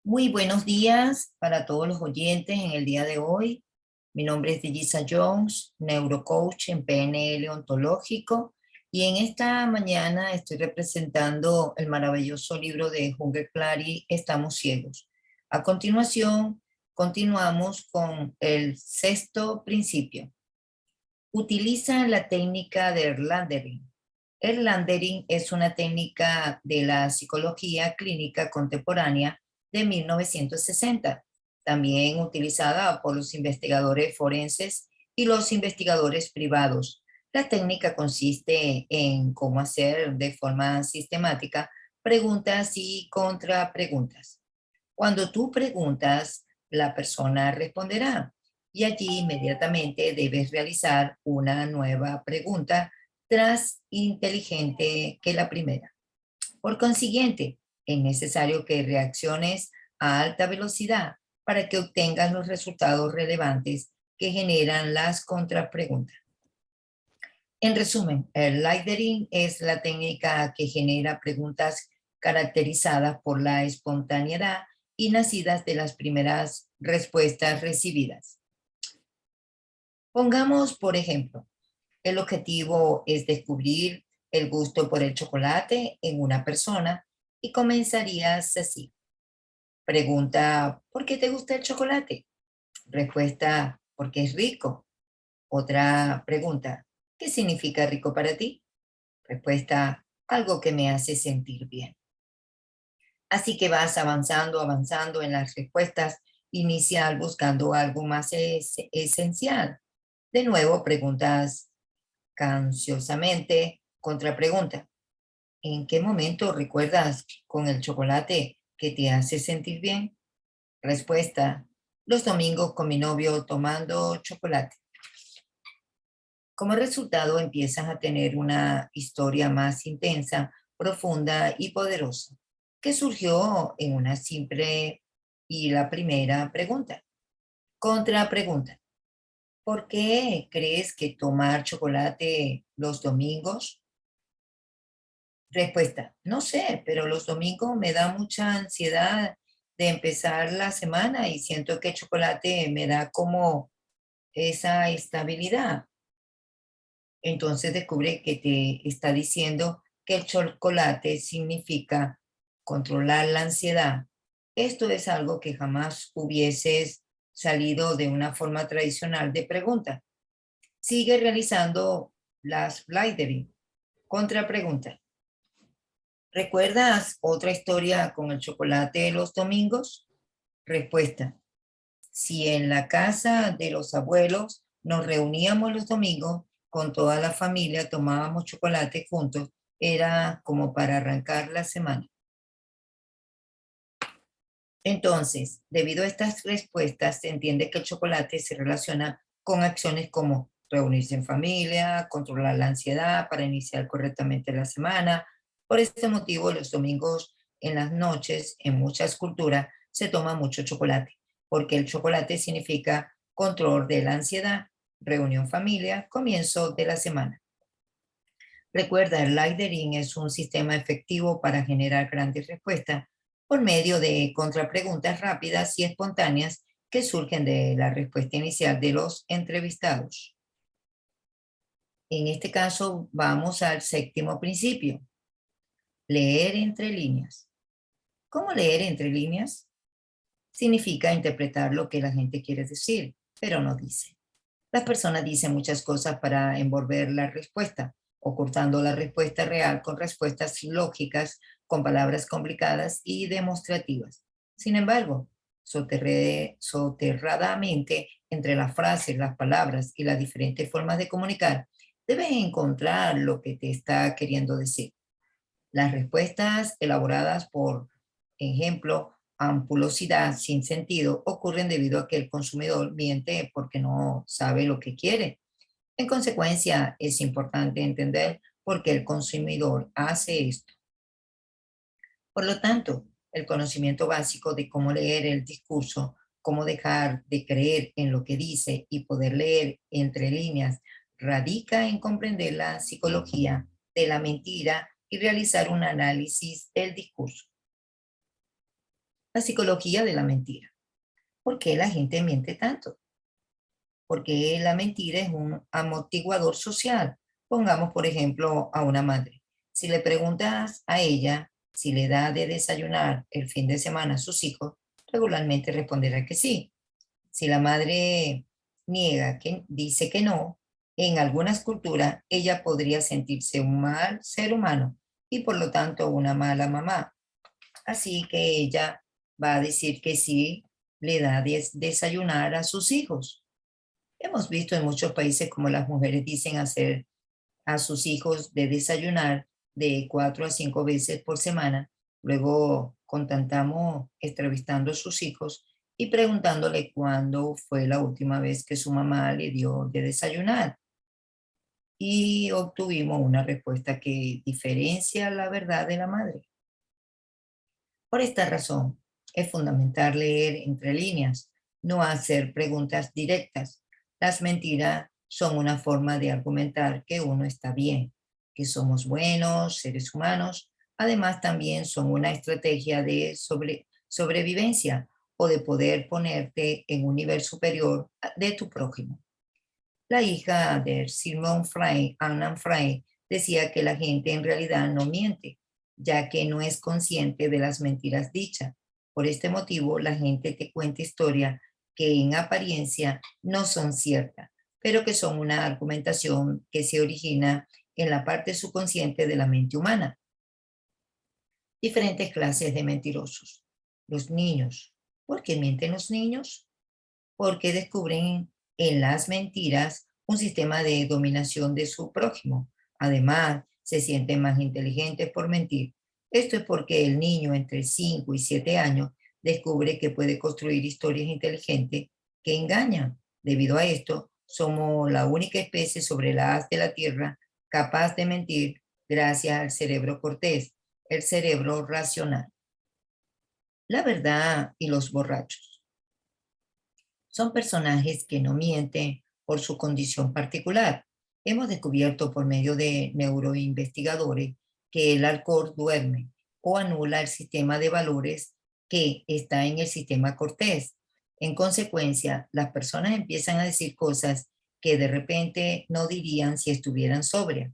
Muy buenos días para todos los oyentes en el día de hoy. Mi nombre es Delisa Jones, neurocoach en PNL ontológico, y en esta mañana estoy representando el maravilloso libro de Hunger Clary, Estamos ciegos. A continuación, continuamos con el sexto principio. Utiliza la técnica de Erlandering. Erlandering es una técnica de la psicología clínica contemporánea de 1960, también utilizada por los investigadores forenses y los investigadores privados. La técnica consiste en cómo hacer de forma sistemática preguntas y contrapreguntas. Cuando tú preguntas, la persona responderá y allí inmediatamente debes realizar una nueva pregunta tras inteligente que la primera. Por consiguiente, es necesario que reacciones a alta velocidad para que obtengas los resultados relevantes que generan las contrapreguntas. En resumen, el lightering es la técnica que genera preguntas caracterizadas por la espontaneidad y nacidas de las primeras respuestas recibidas. Pongamos, por ejemplo, el objetivo es descubrir el gusto por el chocolate en una persona y comenzarías así. Pregunta, ¿por qué te gusta el chocolate? Respuesta, porque es rico. Otra pregunta, ¿qué significa rico para ti? Respuesta, algo que me hace sentir bien. Así que vas avanzando en las respuestas inicial buscando algo más esencial. De nuevo, preguntas ansiosamente, contrapregunta. ¿En qué momento recuerdas con el chocolate que te hace sentir bien? Respuesta, los domingos con mi novio tomando chocolate. Como resultado, empiezas a tener una historia más intensa, profunda y poderosa, que surgió en una simple y la primera pregunta. Contrapregunta. ¿Por qué crees que tomar chocolate los domingos? Respuesta, no sé, pero los domingos me da mucha ansiedad de empezar la semana y siento que el chocolate me da como esa estabilidad. Entonces descubre que te está diciendo que el chocolate significa controlar la ansiedad. Esto es algo que jamás hubieses salido de una forma tradicional de pregunta. Sigue realizando las lightering. Contrapregunta. ¿Recuerdas otra historia con el chocolate de los domingos? Respuesta. Si en la casa de los abuelos nos reuníamos los domingos, con toda la familia tomábamos chocolate juntos, era como para arrancar la semana. Entonces, debido a estas respuestas, se entiende que el chocolate se relaciona con acciones como reunirse en familia, controlar la ansiedad para iniciar correctamente la semana. Por este motivo, los domingos en las noches, en muchas culturas, se toma mucho chocolate, porque el chocolate significa control de la ansiedad, reunión familia, comienzo de la semana. Recuerda, el lightering es un sistema efectivo para generar grandes respuestas por medio de contrapreguntas rápidas y espontáneas que surgen de la respuesta inicial de los entrevistados. En este caso, vamos al séptimo principio, leer entre líneas. ¿Cómo leer entre líneas? Significa interpretar lo que la gente quiere decir, pero no dice. Las personas dicen muchas cosas para envolver la respuesta, ocultando la respuesta real con respuestas lógicas, con palabras complicadas y demostrativas. Sin embargo, soterradamente entre las frases, las palabras y las diferentes formas de comunicar, debes encontrar lo que te está queriendo decir. Las respuestas elaboradas por ejemplo, ampulosidad sin sentido ocurren debido a que el consumidor miente porque no sabe lo que quiere. En consecuencia, es importante entender por qué el consumidor hace esto. Por lo tanto, el conocimiento básico de cómo leer el discurso, cómo dejar de creer en lo que dice y poder leer entre líneas, radica en comprender la psicología de la mentira y realizar un análisis del discurso. la psicología de la mentira. ¿Por qué la gente miente tanto? Porque la mentira es un amortiguador social. Pongamos, por ejemplo, a una madre. Si le preguntas a ella si le da de desayunar el fin de semana a sus hijos, regularmente responderá que sí. Si la madre niega, que dice que no, en algunas culturas ella podría sentirse un mal ser humano y por lo tanto una mala mamá. Así que ella va a decir que sí le da desayunar a sus hijos. Hemos visto en muchos países como las mujeres dicen hacer a sus hijos de desayunar de 4 a 5 veces por semana. Luego contactamos entrevistando a sus hijos y preguntándole cuándo fue la última vez que su mamá le dio de desayunar. Y obtuvimos una respuesta que diferencia la verdad de la madre. Por esta razón, es fundamental leer entre líneas, no hacer preguntas directas. Las mentiras son una forma de argumentar que uno está bien, que somos buenos seres humanos. Además, también son una estrategia de sobrevivencia o de poder ponerte en un nivel superior de tu prójimo. La hija de Sigmund Freud, Anna Freud, decía que la gente en realidad no miente, ya que no es consciente de las mentiras dichas. Por este motivo, la gente te cuenta historias que en apariencia no son ciertas, pero que son una argumentación que se origina en la parte subconsciente de la mente humana. Diferentes clases de mentirosos. Los niños. ¿Por qué mienten los niños? Porque descubren en las mentiras un sistema de dominación de su prójimo. Además, se sienten más inteligentes por mentir. Esto es porque el niño entre 5 y 7 años descubre que puede construir historias inteligentes que engañan. Debido a esto, somos la única especie sobre la haz de la Tierra capaz de mentir gracias al cerebro cortés, el cerebro racional. La verdad y los borrachos. Son personajes que no mienten por su condición particular. Hemos descubierto por medio de neuroinvestigadores que el alcohol duerme o anula el sistema de valores que está en el sistema cortés. En consecuencia, las personas empiezan a decir cosas que de repente no dirían si estuvieran sobrias.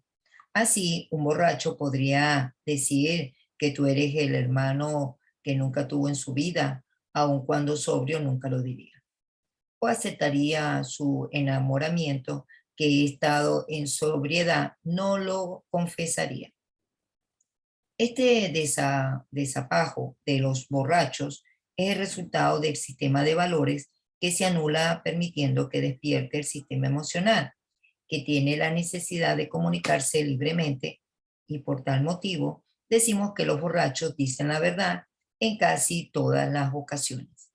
Así, un borracho podría decir que tú eres el hermano que nunca tuvo en su vida, aun cuando sobrio nunca lo diría. O aceptaría su enamoramiento que he estado en sobriedad, no lo confesaría. Este desapajo de los borrachos es el resultado del sistema de valores que se anula permitiendo que despierte el sistema emocional, que tiene la necesidad de comunicarse libremente y por tal motivo decimos que los borrachos dicen la verdad en casi todas las ocasiones.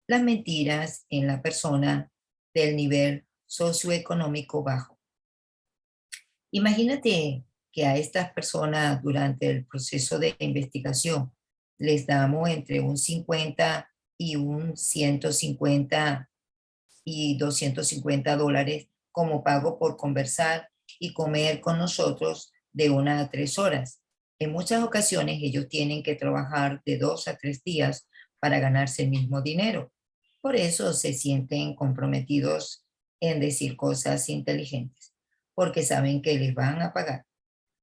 Las mentiras en la persona del nivel socioeconómico bajo. Imagínate que a estas personas durante el proceso de investigación les damos entre un 50 y un 150 y $250 como pago por conversar y comer con nosotros de 1 a 3 horas. En muchas ocasiones ellos tienen que trabajar de 2 a 3 días para ganarse el mismo dinero. Por eso se sienten comprometidos en decir cosas inteligentes, porque saben que les van a pagar.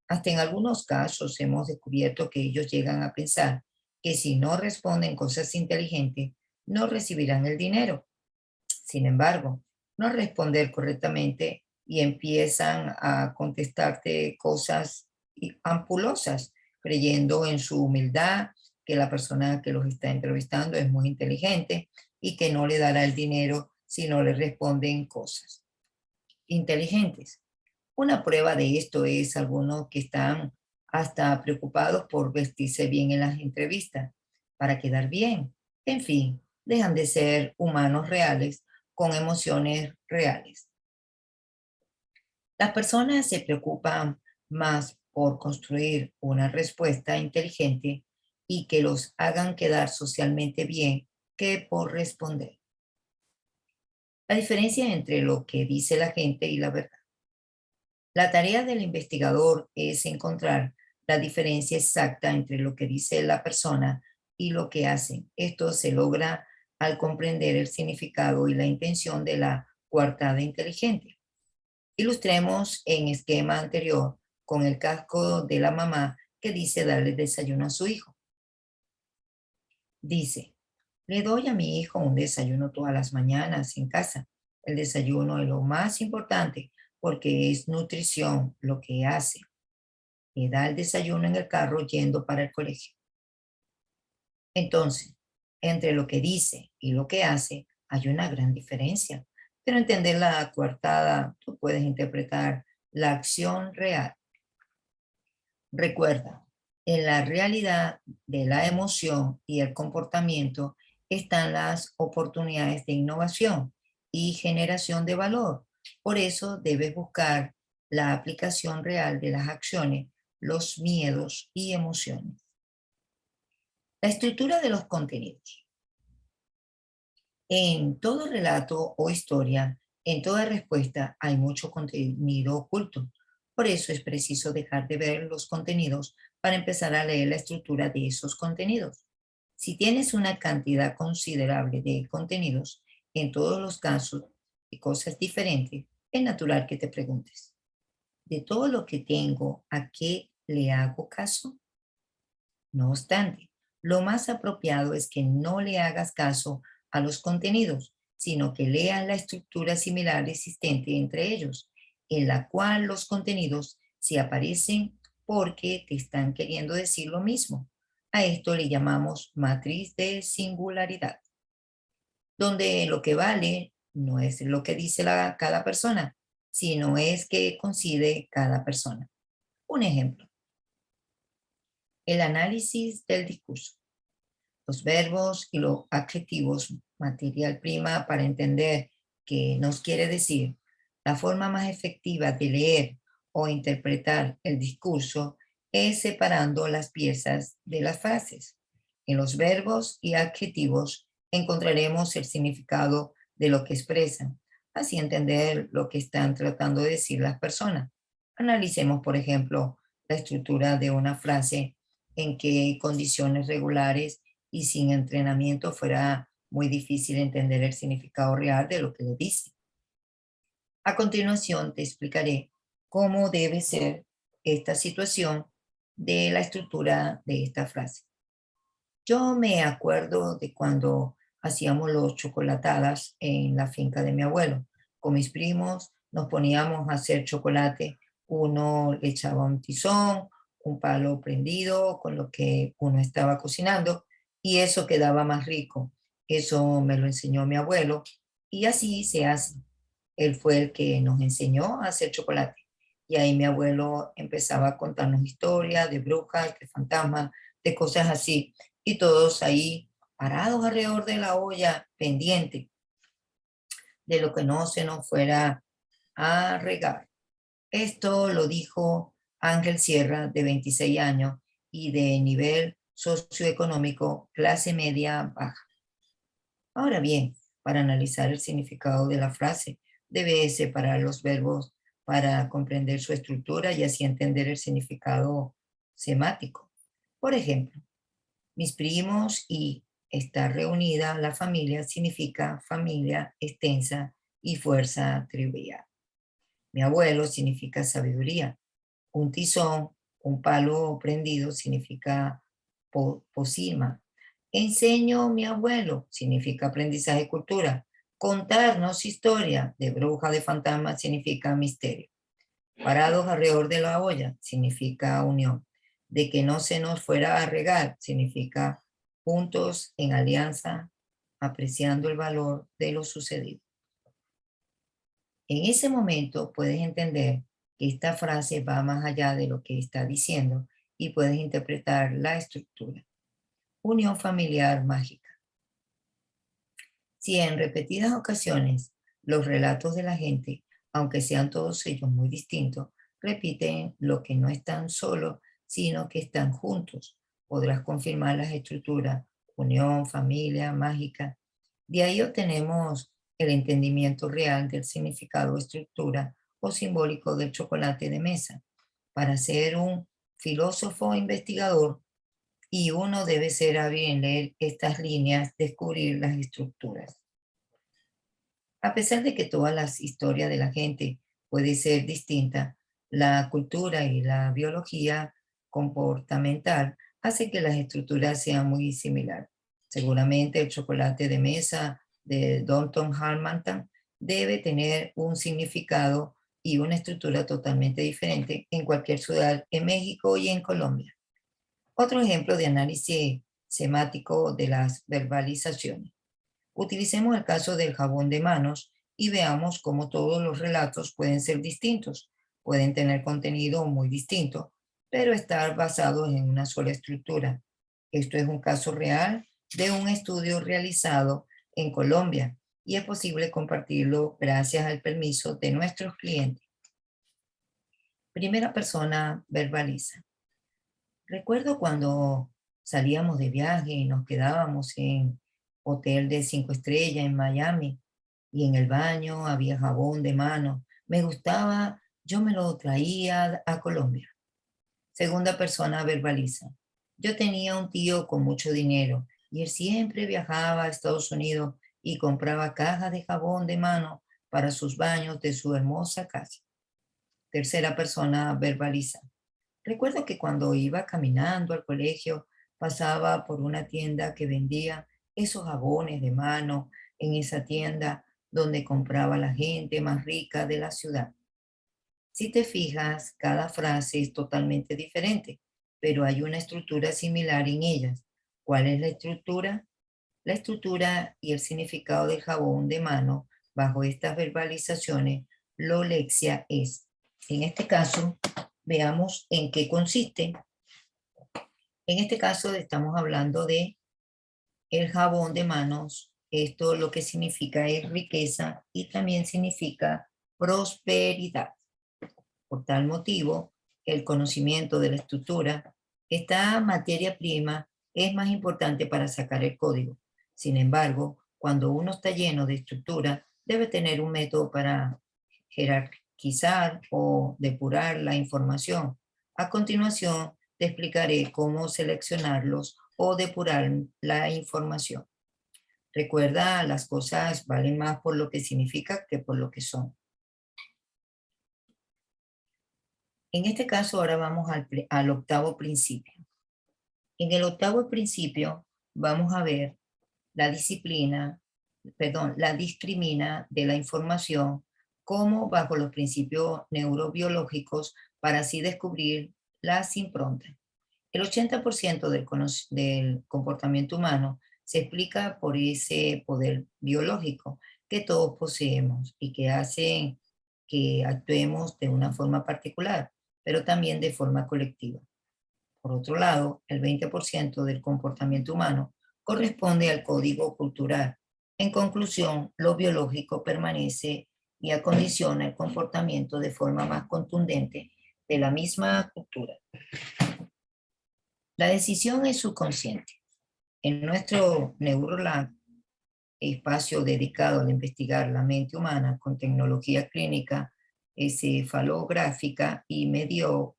Hasta en algunos casos hemos descubierto que ellos llegan a pensar que si no responden cosas inteligentes, no recibirán el dinero. Sin embargo, no responder correctamente y empiezan a contestarte cosas ampulosas, creyendo en su humildad, que la persona que los está entrevistando es muy inteligente y que no le dará el dinero si no le responden cosas inteligentes. Una prueba de esto es algunos que están hasta preocupados por vestirse bien en las entrevistas para quedar bien. En fin, dejan de ser humanos reales con emociones reales. Las personas se preocupan más por construir una respuesta inteligente y que los hagan quedar socialmente bien que por responder. La diferencia entre lo que dice la gente y la verdad. La tarea del investigador es encontrar la diferencia exacta entre lo que dice la persona y lo que hacen. Esto se logra al comprender el significado y la intención de la coartada inteligente. Ilustremos en esquema anterior con el casco de la mamá que dice darle desayuno a su hijo. Dice, le doy a mi hijo un desayuno todas las mañanas en casa. El desayuno es lo más importante porque es nutrición lo que hace. Le da el desayuno en el carro yendo para el colegio. Entonces, entre lo que dice y lo que hace hay una gran diferencia. Pero entender la coartada, tú puedes interpretar la acción real. Recuerda, en la realidad de la emoción y el comportamiento están las oportunidades de innovación y generación de valor. Por eso debes buscar la aplicación real de las acciones, los miedos y emociones. La estructura de los contenidos. En todo relato o historia, en toda respuesta hay mucho contenido oculto. Por eso es preciso dejar de ver los contenidos para empezar a leer la estructura de esos contenidos. Si tienes una cantidad considerable de contenidos, en todos los casos de cosas diferentes, es natural que te preguntes, ¿de todo lo que tengo, a qué le hago caso? No obstante, lo más apropiado es que no le hagas caso a los contenidos, sino que leas la estructura similar existente entre ellos, en la cual los contenidos se aparecen porque te están queriendo decir lo mismo. A esto le llamamos matriz de singularidad, donde lo que vale no es lo que dice cada persona, sino es que coincide cada persona. Un ejemplo, el análisis del discurso. Los verbos y los adjetivos, material prima para entender qué nos quiere decir. La forma más efectiva de leer o interpretar el discurso es separando las piezas de las frases. En los verbos y adjetivos encontraremos el significado de lo que expresan, así entender lo que están tratando de decir las personas. Analicemos, por ejemplo, la estructura de una frase en qué condiciones regulares y sin entrenamiento fuera muy difícil entender el significado real de lo que le dice. A continuación te explicaré cómo debe ser esta situación de la estructura de esta frase. Yo me acuerdo de cuando hacíamos los chocolatadas en la finca de mi abuelo. Con mis primos nos poníamos a hacer chocolate. Uno le echaba un tizón, un palo prendido con lo que uno estaba cocinando y eso quedaba más rico. Eso me lo enseñó mi abuelo y así se hace. Él fue el que nos enseñó a hacer chocolate. Y ahí mi abuelo empezaba a contarnos historias de brujas, de fantasmas, de cosas así. Y todos ahí parados alrededor de la olla, pendiente de lo que no se nos fuera a regar. Esto lo dijo Ángel Sierra, de 26 años y de nivel socioeconómico clase media baja. Ahora bien, para analizar el significado de la frase, debe separar los verbos para comprender su estructura y así entender el significado semático. Por ejemplo, mis primos y estar reunida la familia significa familia extensa y fuerza trivial. Mi abuelo significa sabiduría. Un tizón, un palo prendido significa posima. Enseño mi abuelo significa aprendizaje y cultura. Contarnos historia de bruja de fantasma significa misterio. Parados alrededor de la olla significa unión. De que no se nos fuera a regar significa juntos en alianza, apreciando el valor de lo sucedido. En ese momento puedes entender que esta frase va más allá de lo que está diciendo y puedes interpretar la estructura. Unión familiar mágica. Si en repetidas ocasiones los relatos de la gente, aunque sean todos ellos muy distintos, repiten lo que no están solos, sino que están juntos, podrás confirmar las estructuras, unión, familia, mágica. De ahí obtenemos el entendimiento real del significado, estructura o simbólico del chocolate de mesa. Para ser un filósofo investigador y uno debe ser hábil en leer estas líneas, descubrir las estructuras. A pesar de que todas las historias de la gente puede ser distinta, la cultura y la biología comportamental hace que las estructuras sean muy similares. Seguramente el chocolate de mesa de Dalton Harmantan debe tener un significado y una estructura totalmente diferente en cualquier ciudad en México y en Colombia. Otro ejemplo de análisis semático de las verbalizaciones. Utilicemos el caso del jabón de manos y veamos cómo todos los relatos pueden ser distintos. Pueden tener contenido muy distinto, pero estar basados en una sola estructura. Esto es un caso real de un estudio realizado en Colombia y es posible compartirlo gracias al permiso de nuestros clientes. Primera persona verbaliza. Recuerdo cuando salíamos de viaje y nos quedábamos en hotel de 5 estrellas en Miami y en el baño había jabón de mano. Me gustaba, yo me lo traía a Colombia. Segunda persona verbaliza. Yo tenía un tío con mucho dinero y él siempre viajaba a Estados Unidos y compraba cajas de jabón de mano para sus baños de su hermosa casa. Tercera persona verbaliza. Recuerdo que cuando iba caminando al colegio pasaba por una tienda que vendía esos jabones de mano en esa tienda donde compraba la gente más rica de la ciudad. Si te fijas, cada frase es totalmente diferente, pero hay una estructura similar en ellas. ¿Cuál es la estructura? La estructura y el significado del jabón de mano bajo estas verbalizaciones, lolexia es. En este caso, veamos en qué consiste. En este caso estamos hablando de el jabón de manos. Esto lo que significa es riqueza y también significa prosperidad. Por tal motivo, el conocimiento de la estructura, esta materia prima, es más importante para sacar el código. Sin embargo, cuando uno está lleno de estructura, debe tener un método para jerarquizar o depurar la información. A continuación, te explicaré cómo seleccionarlos o depurar la información. Recuerda, las cosas valen más por lo que significa que por lo que son. En este caso, ahora vamos al octavo principio. En el octavo principio vamos a ver la discrimina de la información como bajo los principios neurobiológicos para así descubrir las improntas. El 80% del comportamiento humano se explica por ese poder biológico que todos poseemos y que hace que actuemos de una forma particular, pero también de forma colectiva. Por otro lado, el 20% del comportamiento humano corresponde al código cultural. En conclusión, lo biológico permanece y acondiciona el comportamiento de forma más contundente de la misma cultura. La decisión es subconsciente. En nuestro NeuroLab, espacio dedicado a investigar la mente humana con tecnología clínica, encefalográfica y medidores,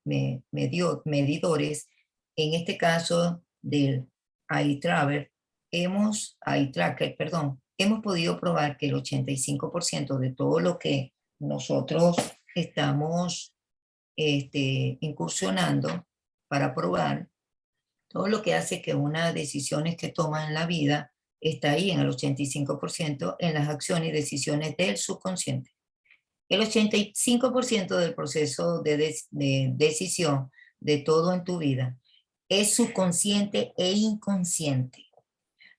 en este caso del eye tracker, hemos podido probar que el 85% de todo lo que nosotros estamos incursionando para probar, todo lo que hace que unas decisiones que toman en la vida está ahí en el 85% en las acciones y decisiones del subconsciente. El 85% del proceso de decisión de todo en tu vida es subconsciente e inconsciente.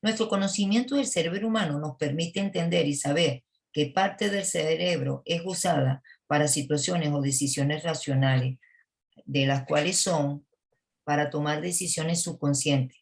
Nuestro conocimiento del cerebro humano nos permite entender y saber qué parte del cerebro es usada para situaciones o decisiones racionales, de las cuales son para tomar decisiones subconscientes.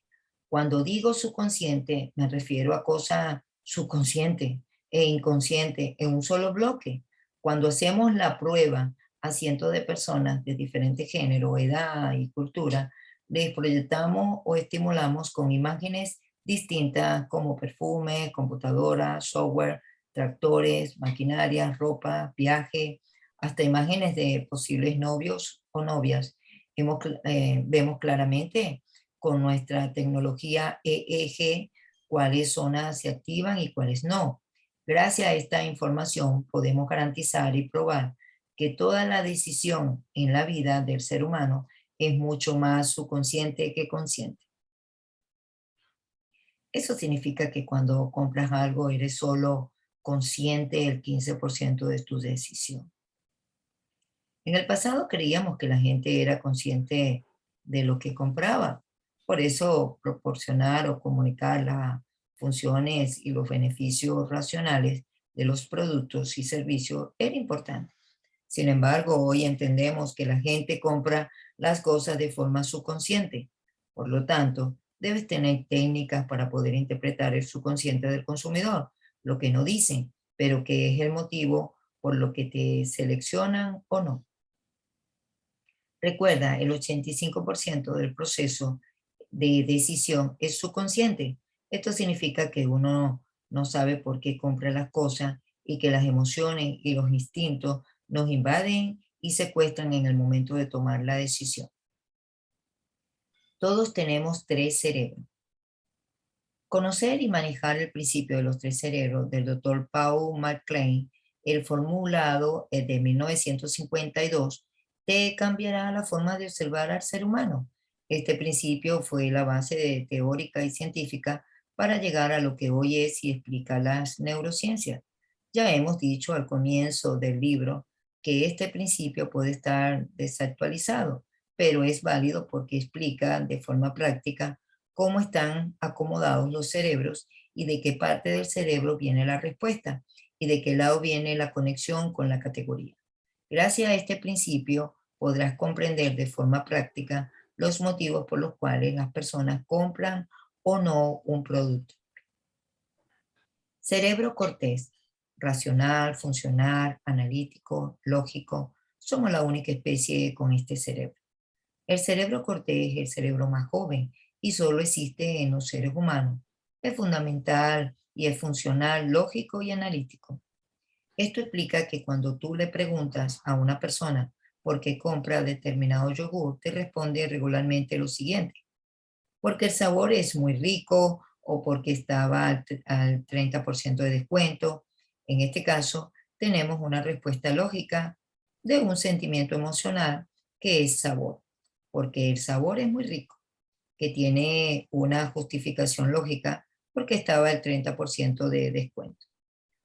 Cuando digo subconsciente, me refiero a cosas subconscientes e inconscientes en un solo bloque. Cuando hacemos la prueba a cientos de personas de diferentes géneros, edad y cultura, les proyectamos o estimulamos con imágenes distintas como perfume, computadora, software, tractores, maquinaria, ropa, viaje, hasta imágenes de posibles novios o novias. Vemos claramente con nuestra tecnología EEG cuáles zonas se activan y cuáles no. Gracias a esta información podemos garantizar y probar que toda la decisión en la vida del ser humano es mucho más subconsciente que consciente. Eso significa que cuando compras algo eres solo consciente del 15% de tu decisión. En el pasado creíamos que la gente era consciente de lo que compraba. Por eso proporcionar o comunicar las funciones y los beneficios racionales de los productos y servicios era importante. Sin embargo, hoy entendemos que la gente compra las cosas de forma subconsciente. Por lo tanto, debes tener técnicas para poder interpretar el subconsciente del consumidor, lo que no dicen, pero que es el motivo por lo que te seleccionan o no. Recuerda, el 85% del proceso de decisión es subconsciente. Esto significa que uno no sabe por qué compra las cosas y que las emociones y los instintos nos invaden y secuestran en el momento de tomar la decisión. Todos tenemos tres cerebros. Conocer y manejar el principio de los tres cerebros del Dr. Paul MacLean, el formulado de 1952, te cambiará la forma de observar al ser humano. Este principio fue la base teórica y científica para llegar a lo que hoy es y explica las neurociencias. Ya hemos dicho al comienzo del libro que este principio puede estar desactualizado, pero es válido porque explica de forma práctica cómo están acomodados los cerebros y de qué parte del cerebro viene la respuesta y de qué lado viene la conexión con la categoría. Gracias a este principio podrás comprender de forma práctica los motivos por los cuales las personas compran o no un producto. Cerebro cortés, racional, funcional, analítico, lógico, somos la única especie con este cerebro. El cerebro cortés es el cerebro más joven y solo existe en los seres humanos. Es fundamental y es funcional, lógico y analítico. Esto explica que cuando tú le preguntas a una persona por qué compra determinado yogur, te responde regularmente lo siguiente: porque el sabor es muy rico o porque estaba al 30% de descuento. En este caso, tenemos una respuesta lógica de un sentimiento emocional que es sabor, porque el sabor es muy rico, que tiene una justificación lógica porque estaba al 30% de descuento.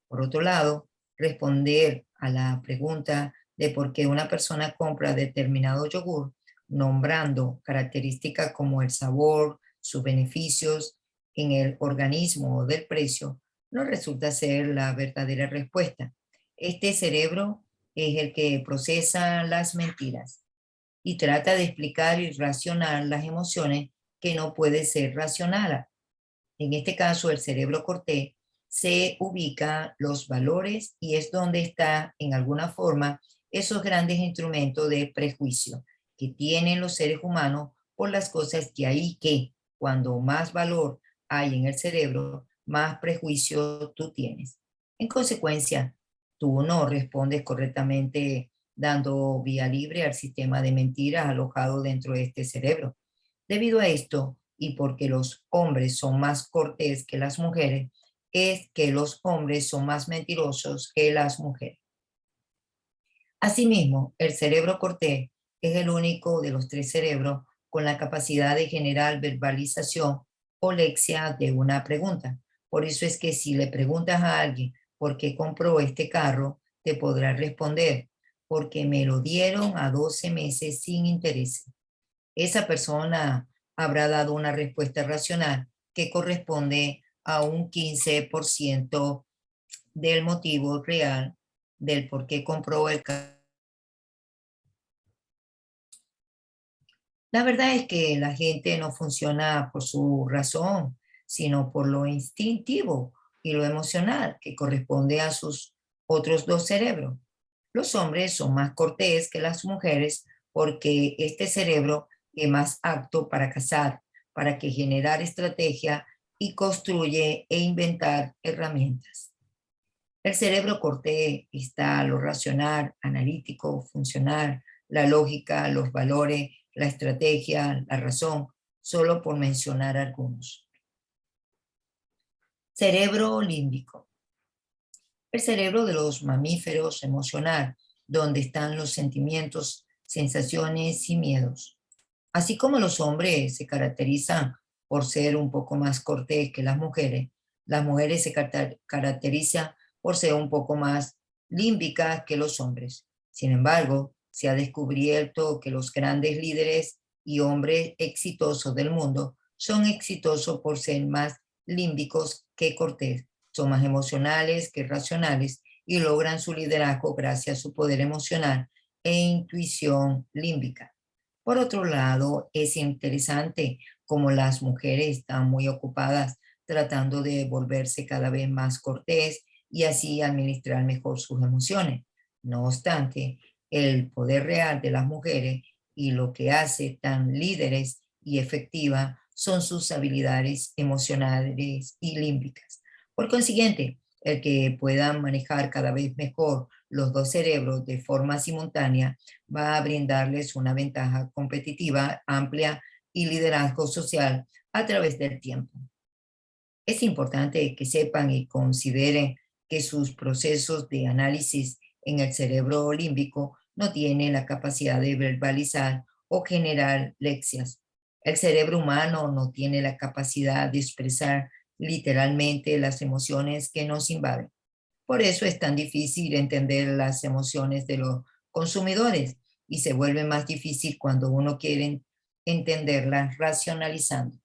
Por otro lado, responder a la pregunta de por qué una persona compra determinado yogur, nombrando características como el sabor, sus beneficios en el organismo o del precio, no resulta ser la verdadera respuesta. Este cerebro es el que procesa las mentiras y trata de explicar y racionar las emociones que no puede ser racionada. En este caso, el cerebro cortés se ubica los valores y es donde está, en alguna forma, esos grandes instrumentos de prejuicio que tienen los seres humanos por las cosas que hay que, cuando más valor hay en el cerebro, más prejuicio tú tienes. En consecuencia, tú no respondes correctamente dando vía libre al sistema de mentiras alojado dentro de este cerebro. Debido a esto, y porque los hombres son más cortés que las mujeres, es que los hombres son más mentirosos que las mujeres. Asimismo, el cerebro cortés es el único de los tres cerebros con la capacidad de generar verbalización o lexia de una pregunta. Por eso es que si le preguntas a alguien por qué compró este carro, te podrá responder: porque me lo dieron a 12 meses sin interés. Esa persona habrá dado una respuesta racional que corresponde a un 15% del motivo real del por qué compró el carro. La verdad es que la gente no funciona por su razón, sino por lo instintivo y lo emocional, que corresponde a sus otros dos cerebros. Los hombres son más cortés que las mujeres porque este cerebro es más apto para cazar, para que generar estrategia y construye e inventar herramientas. El cerebro cortés está lo racional, analítico, funcional, la lógica, los valores, la estrategia, la razón. solo por mencionar algunos. Cerebro límbico. El cerebro de los mamíferos emocional, donde están los sentimientos, sensaciones y miedos. Así como los hombres se caracterizan por ser un poco más cortés que las mujeres se caracterizan por ser un poco más límbicas que los hombres. Sin embargo, se ha descubierto que los grandes líderes y hombres exitosos del mundo son exitosos por ser más límbicos que cortés, son más emocionales que racionales y logran su liderazgo gracias a su poder emocional e intuición límbica. Por otro lado, es interesante cómo las mujeres están muy ocupadas tratando de volverse cada vez más cortés y así administrar mejor sus emociones. No obstante, el poder real de las mujeres y lo que hace tan líderes y efectivas son sus habilidades emocionales y límbicas. Por consiguiente, el que puedan manejar cada vez mejor los dos cerebros de forma simultánea va a brindarles una ventaja competitiva amplia y liderazgo social a través del tiempo. Es importante que sepan y consideren que sus procesos de análisis en el cerebro límbico no tienen la capacidad de verbalizar o generar lecciones. El cerebro humano no tiene la capacidad de expresar literalmente las emociones que nos invaden. Por eso es tan difícil entender las emociones de los consumidores y se vuelve más difícil cuando uno quiere entenderlas racionalizando.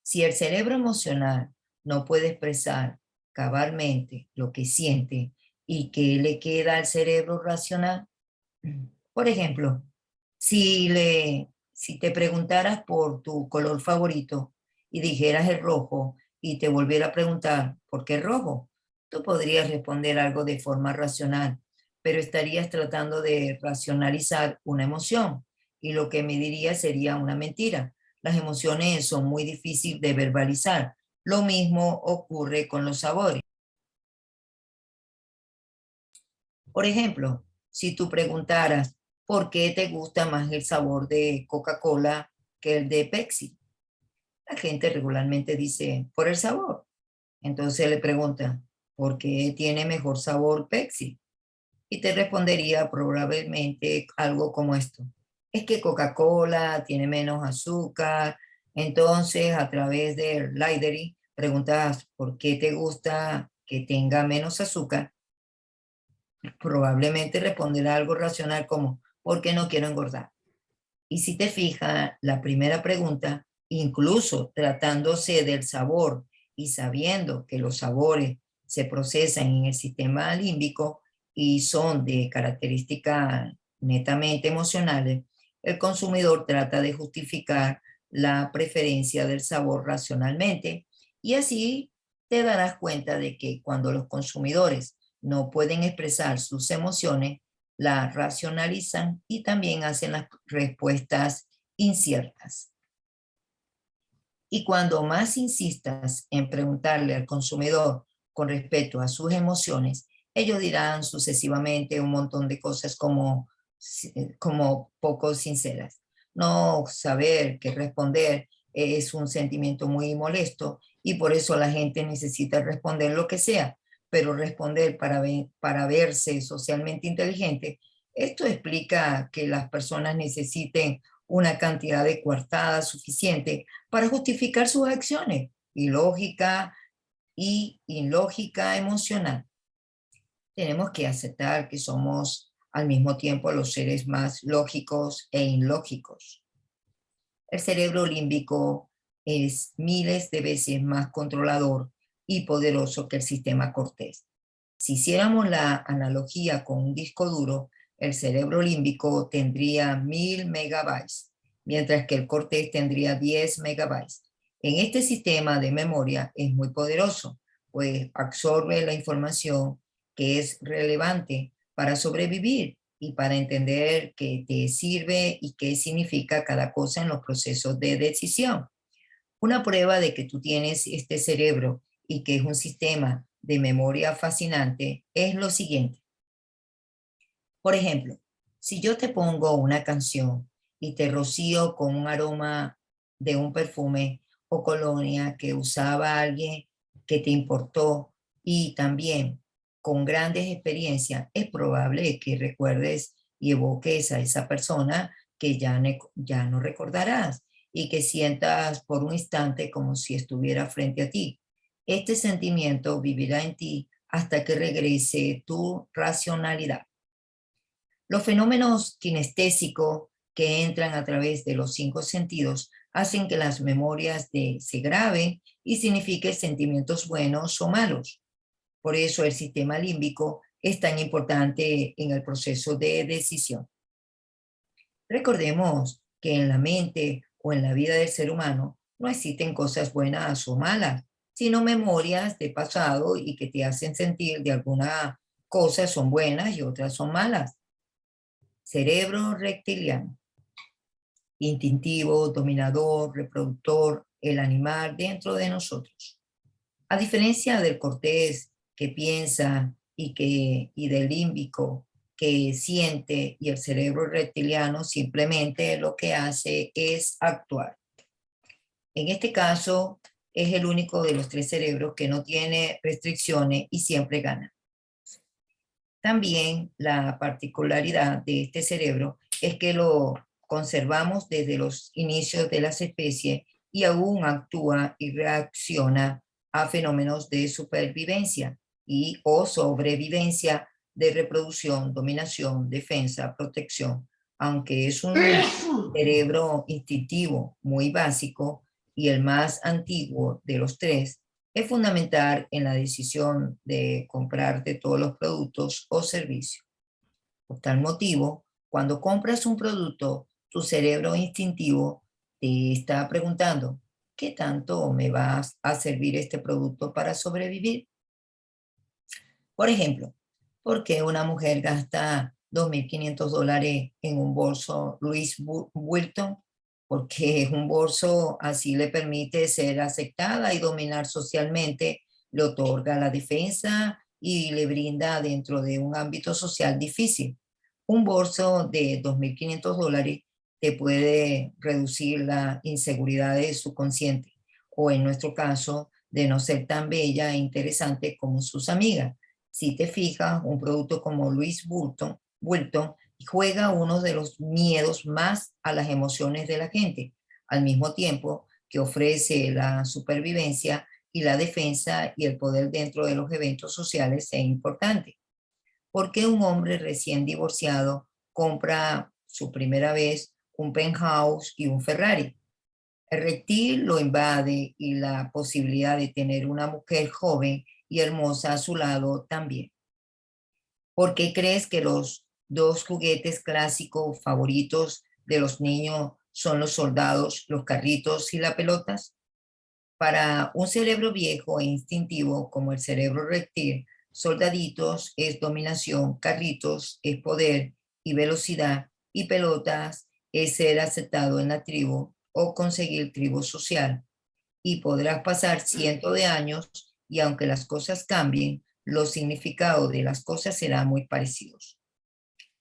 Si el cerebro emocional no puede expresar cabalmente lo que siente y que le queda al cerebro racional, por ejemplo, si te preguntaras por tu color favorito y dijeras el rojo y te volviera a preguntar por qué rojo, tú podrías responder algo de forma racional, pero estarías tratando de racionalizar una emoción y lo que me dirías sería una mentira. Las emociones son muy difíciles de verbalizar. Lo mismo ocurre con los sabores. Por ejemplo, si tú preguntaras por qué te gusta más el sabor de Coca-Cola que el de Pepsi, la gente regularmente dice por el sabor. Entonces le pregunta, ¿por qué tiene mejor sabor Pepsi? Y te respondería probablemente algo como esto. Es que Coca-Cola tiene menos azúcar, entonces a través del Lidery preguntas por qué te gusta que tenga menos azúcar, probablemente responderá algo racional como, ¿por qué no quiero engordar? Y si te fijas, la primera pregunta, incluso tratándose del sabor y sabiendo que los sabores se procesan en el sistema límbico y son de características netamente emocionales, el consumidor trata de justificar la preferencia del sabor racionalmente y así te darás cuenta de que cuando los consumidores no pueden expresar sus emociones, la racionalizan y también hacen las respuestas inciertas. Y cuando más insistas en preguntarle al consumidor con respecto a sus emociones, ellos dirán sucesivamente un montón de cosas como poco sinceras. No saber qué responder es un sentimiento muy molesto y por eso la gente necesita responder lo que sea, pero responder para verse socialmente inteligente, esto explica que las personas necesiten una cantidad de coartadas suficiente para justificar sus acciones, ilógica y ilógica emocional. Tenemos que aceptar que somos al mismo tiempo los seres más lógicos e ilógicos. El cerebro límbico es miles de veces más controlador y poderoso que el sistema cortés. Si hiciéramos la analogía con un disco duro, el cerebro límbico tendría 1000 megabytes, mientras que el cortés tendría 10 megabytes. En este sistema de memoria es muy poderoso, pues absorbe la información que es relevante para sobrevivir y para entender qué te sirve y qué significa cada cosa en los procesos de decisión. Una prueba de que tú tienes este cerebro y que es un sistema de memoria fascinante es lo siguiente. Por ejemplo, si yo te pongo una canción y te rocío con un aroma de un perfume o colonia que usaba alguien que te importó y también con grandes experiencias, es probable que recuerdes y evoques a esa persona que ya no recordarás y que sientas por un instante como si estuviera frente a ti. Este sentimiento vivirá en ti hasta que regrese tu racionalidad. Los fenómenos kinestésicos que entran a través de los cinco sentidos hacen que las memorias se graben y signifiquen sentimientos buenos o malos. Por eso el sistema límbico es tan importante en el proceso de decisión. Recordemos que en la mente o en la vida del ser humano no existen cosas buenas o malas, sino memorias de pasado y que te hacen sentir de algunas cosas son buenas y otras son malas. Cerebro reptiliano, instintivo, dominador, reproductor, el animal dentro de nosotros. A diferencia del cortés que piensa y del límbico que siente y el cerebro reptiliano simplemente lo que hace es actuar. En este caso es el único de los tres cerebros que no tiene restricciones y siempre gana. También la particularidad de este cerebro es que lo conservamos desde los inicios de las especies y aún actúa y reacciona a fenómenos de supervivencia y o sobrevivencia de reproducción, dominación, defensa, protección. Aunque es un cerebro instintivo muy básico y el más antiguo de los tres, es fundamental en la decisión de comprar de todos los productos o servicios. Por tal motivo, cuando compras un producto, tu cerebro instintivo te está preguntando, ¿qué tanto me va a servir este producto para sobrevivir? Por ejemplo, ¿por qué una mujer gasta $2.500 en un bolso Louis Vuitton? Porque es un bolso así le permite ser aceptada y dominar socialmente, le otorga la defensa y le brinda dentro de un ámbito social difícil. Un bolso de $2.500 te puede reducir la inseguridad de su consciente o en nuestro caso de no ser tan bella e interesante como sus amigas. Si te fijas, un producto como Louis Vuitton juega uno de los miedos más a las emociones de la gente, al mismo tiempo que ofrece la supervivencia y la defensa y el poder dentro de los eventos sociales es importante. ¿Por qué un hombre recién divorciado compra su primera vez un penthouse y un Ferrari? El reptil lo invade y la posibilidad de tener una mujer joven y hermosa a su lado también. ¿Por qué crees que los dos juguetes clásicos favoritos de los niños son los soldados, los carritos y las pelotas? Para un cerebro viejo e instintivo como el cerebro reptil, soldaditos es dominación, carritos es poder y velocidad, y pelotas es ser aceptado en la tribu o conseguir tribu social. Y podrás pasar cientos de años y aunque las cosas cambien, los significados de las cosas serán muy parecidos.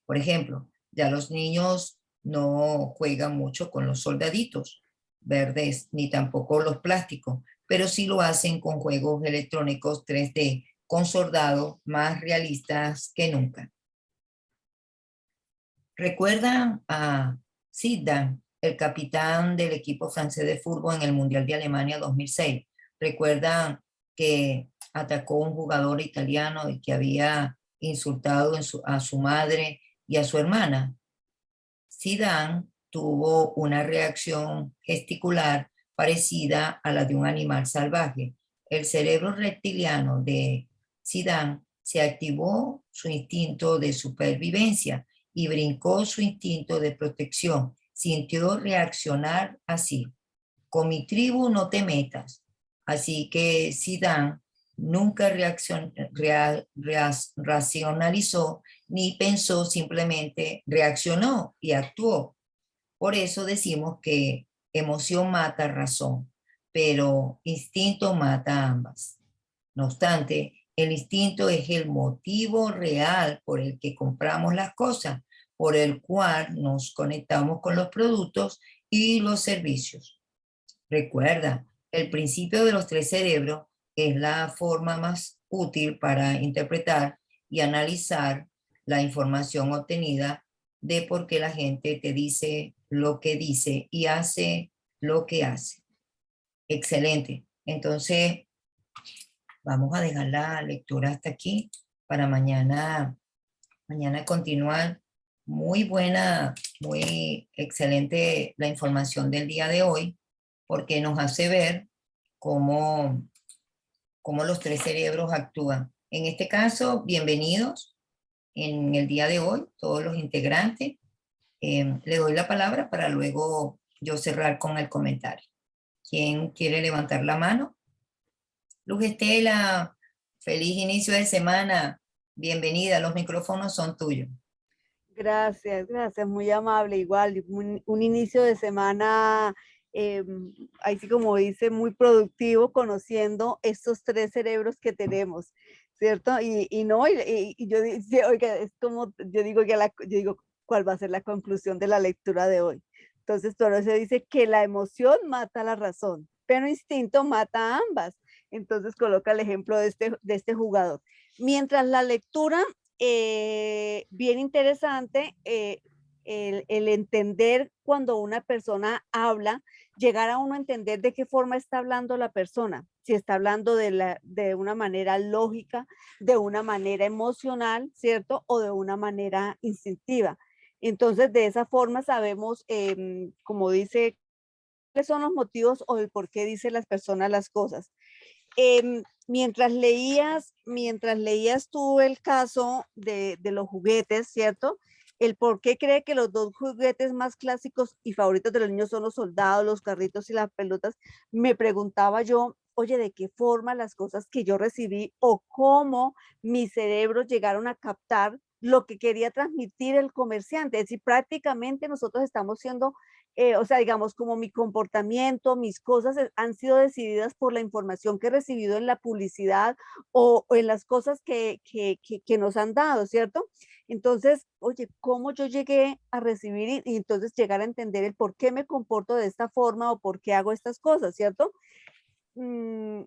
Por ejemplo, ya los niños no juegan mucho con los soldaditos verdes ni tampoco los plásticos, pero sí lo hacen con juegos electrónicos 3D con soldados más realistas que nunca. ¿Recuerdan a Zidane, el capitán del equipo francés de fútbol en el Mundial de Alemania 2006? ¿Recuerdan que atacó a un jugador italiano y que había insultado a su madre y a su hermana? Zidane tuvo una reacción gesticular parecida a la de un animal salvaje. El cerebro reptiliano de Zidane se activó su instinto de supervivencia y brincó su instinto de protección. Sintió reaccionar así: con mi tribu no te metas. Así que Zidane nunca racionalizó ni pensó, simplemente reaccionó y actuó. Por eso decimos que emoción mata razón, pero instinto mata ambas. No obstante, el instinto es el motivo real por el que compramos las cosas, por el cual nos conectamos con los productos y los servicios. Recuerda, el principio de los tres cerebros es la forma más útil para interpretar y analizar la información obtenida de por qué la gente te dice lo que dice y hace lo que hace. Excelente. Entonces, vamos a dejar la lectura hasta aquí para mañana continuar. Muy buena, muy excelente la información del día de hoy, porque nos hace ver cómo los tres cerebros actúan. En este caso, bienvenidos en el día de hoy, todos los integrantes. Le doy la palabra para luego yo cerrar con el comentario. ¿Quién quiere levantar la mano? Luz Estela, feliz inicio de semana. Bienvenida, los micrófonos son tuyos. Gracias, gracias, muy amable. Igual, un inicio de semana, eh, así como dice, muy productivo, conociendo estos tres cerebros que tenemos, ¿cierto? Y no, y yo digo, oiga, es como, yo digo, yo digo, ¿cuál va a ser la conclusión de la lectura de hoy? Entonces, todo se dice que la emoción mata la razón, pero instinto mata a ambas. Entonces, coloca el ejemplo de este jugador. Mientras la lectura bien interesante el entender cuando una persona habla, llegar a uno a entender de qué forma está hablando la persona, si está hablando de una manera lógica, de una manera emocional, ¿cierto? O de una manera instintiva. Entonces, de esa forma sabemos, como dice, cuáles son los motivos o el por qué dicen las personas las cosas. Mientras leías tú el caso de los juguetes, ¿cierto? El por qué cree que los dos juguetes más clásicos y favoritos de los niños son los soldados, los carritos y las pelotas, me preguntaba yo, oye, ¿de qué forma las cosas que yo recibí o cómo mi cerebro llegaron a captar lo que quería transmitir el comerciante? Es decir, prácticamente nosotros estamos siendo o sea, digamos, como mi comportamiento, mis cosas han sido decididas por la información que he recibido en la publicidad o en las cosas que nos han dado, ¿cierto? Entonces, oye, ¿cómo yo llegué a recibir y entonces llegar a entender el por qué me comporto de esta forma o por qué hago estas cosas, ¿cierto? mm,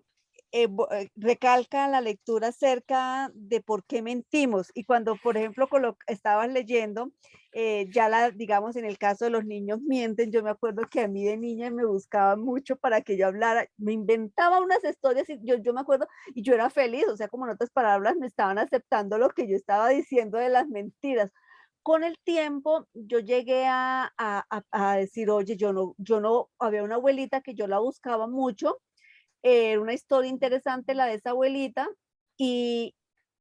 Recalca la lectura acerca de por qué mentimos. Y cuando, por ejemplo, estabas leyendo, digamos, en el caso de los niños mienten, yo me acuerdo que a mí de niña me buscaban mucho para que yo hablara, me inventaba unas historias y yo me acuerdo, y yo era feliz, o sea, como en otras palabras, me estaban aceptando lo que yo estaba diciendo de las mentiras. Con el tiempo yo llegué a decir, oye, había una abuelita que yo la buscaba mucho, una historia interesante la de esa abuelita y,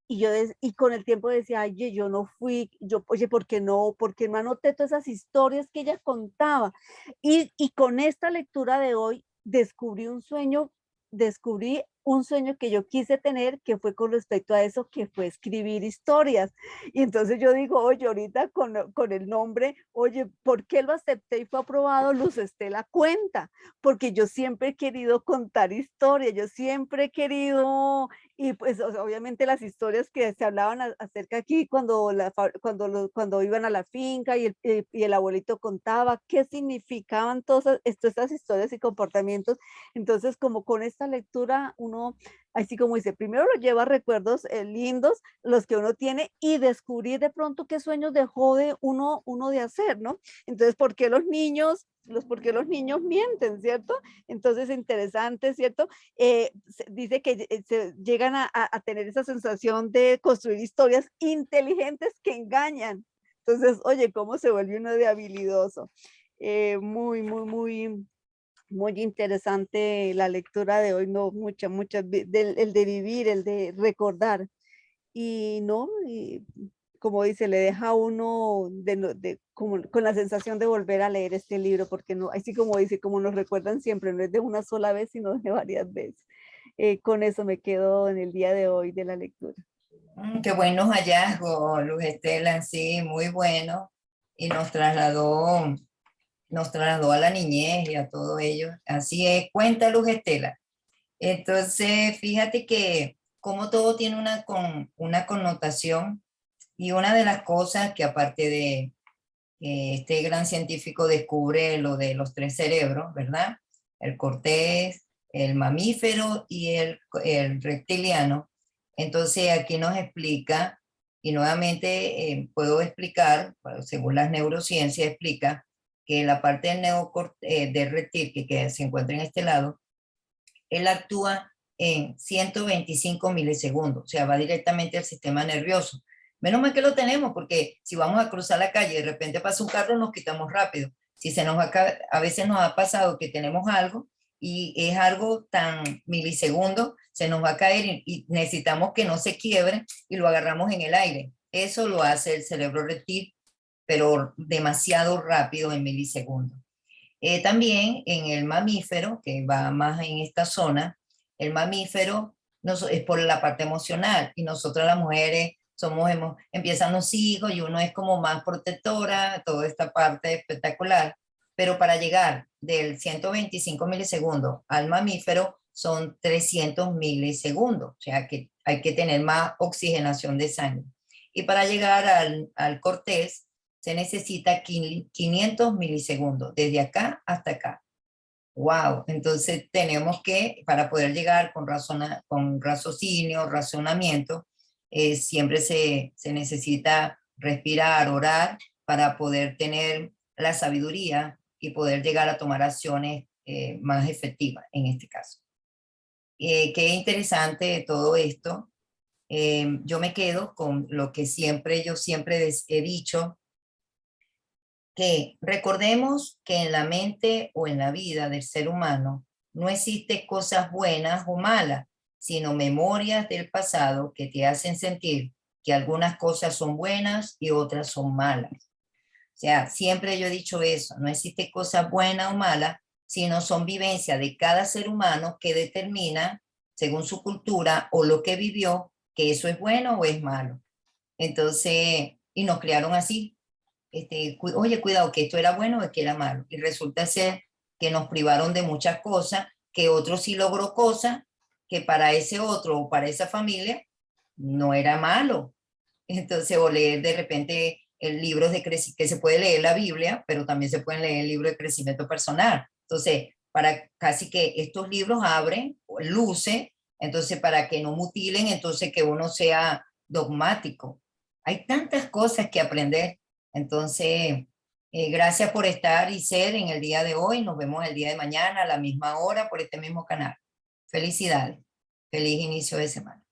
y con el tiempo decía, oye, yo no fui, oye, ¿por qué no anoté todas esas historias que ella contaba? Y con esta lectura de hoy descubrí un sueño que yo quise tener, que fue con respecto a eso, que fue escribir historias. Y entonces yo digo, oye, ahorita con el nombre, oye, ¿por qué lo acepté y fue aprobado? Luz Estela Cuenta, porque yo siempre he querido contar historias, yo siempre he querido y pues obviamente las historias que se hablaban acerca aquí cuando iban a la finca y el abuelito contaba qué significaban todas estas historias y comportamientos. Entonces, como con esta lectura, uno, así como dice, primero lo lleva a recuerdos lindos, los que uno tiene, y descubrir de pronto qué sueños dejó de uno de hacer, ¿no? Entonces, ¿por qué los niños mienten, cierto? Entonces, interesante, ¿cierto? Dice que se llegan a tener esa sensación de construir historias inteligentes que engañan. Entonces, oye, ¿cómo se vuelve uno de habilidoso? Muy, muy interesante la lectura de hoy, no, el de vivir, el de recordar. Y no, y como dice, le deja a uno como, con la sensación de volver a leer este libro, porque no, así como dice, como nos recuerdan siempre, no es de una sola vez, sino de varias veces. Con eso me quedo en el día de hoy de la lectura. Qué buenos hallazgos, Luz Estela, sí, muy bueno. Y nos trasladó a la niñez y a todo ello. Así es, cuenta Luz Estela. Entonces, fíjate que como todo tiene una connotación y una de las cosas que aparte este gran científico descubre lo de los tres cerebros, ¿verdad? El cortés, el mamífero y el reptiliano. Entonces aquí nos explica, y nuevamente puedo explicar, bueno, según las neurociencias explica, que la parte del reptil que se encuentra en este lado, él actúa en 125 milisegundos, o sea, va directamente al sistema nervioso. Menos mal que lo tenemos, porque si vamos a cruzar la calle y de repente pasa un carro, nos quitamos rápido. Si se nos a veces nos ha pasado que tenemos algo y es algo tan milisegundo, se nos va a caer y necesitamos que no se quiebre y lo agarramos en el aire. Eso lo hace el cerebro reptil, pero demasiado rápido en milisegundos. También en el mamífero, que va más en esta zona, el mamífero es por la parte emocional y nosotras las mujeres empiezan los hijos y uno es como más protectora, toda esta parte espectacular, pero para llegar del 125 milisegundos al mamífero son 300 milisegundos, o sea que hay que tener más oxigenación de sangre. Y para llegar al cortés, se necesita 500 milisegundos, desde acá hasta acá. Wow, entonces tenemos que, para poder llegar con raciocinio, razonamiento, siempre se necesita respirar, orar, para poder tener la sabiduría y poder llegar a tomar acciones más efectivas en este caso. Qué interesante todo esto. Yo me quedo con lo que yo siempre he dicho, que recordemos que en la mente o en la vida del ser humano no existe cosas buenas o malas, sino memorias del pasado que te hacen sentir que algunas cosas son buenas y otras son malas. O sea, siempre yo he dicho eso, no existe cosas buenas o malas, sino son vivencias de cada ser humano que determina, según su cultura o lo que vivió, que eso es bueno o es malo. Entonces, y nos crearon así, oye, cuidado, que esto era bueno o que era malo. Y resulta ser que nos privaron de muchas cosas, que otro sí logró cosas que para ese otro o para esa familia no era malo. Entonces, o leer de repente el libro de crecimiento, que se puede leer la Biblia, pero también se pueden leer el libro de crecimiento personal. Entonces, para casi que estos libros abren, luce, entonces para que no mutilen, entonces que uno sea dogmático. Hay tantas cosas que aprender. Entonces, gracias por estar y ser en el día de hoy. Nos vemos el día de mañana a la misma hora por este mismo canal. Felicidades. Feliz inicio de semana.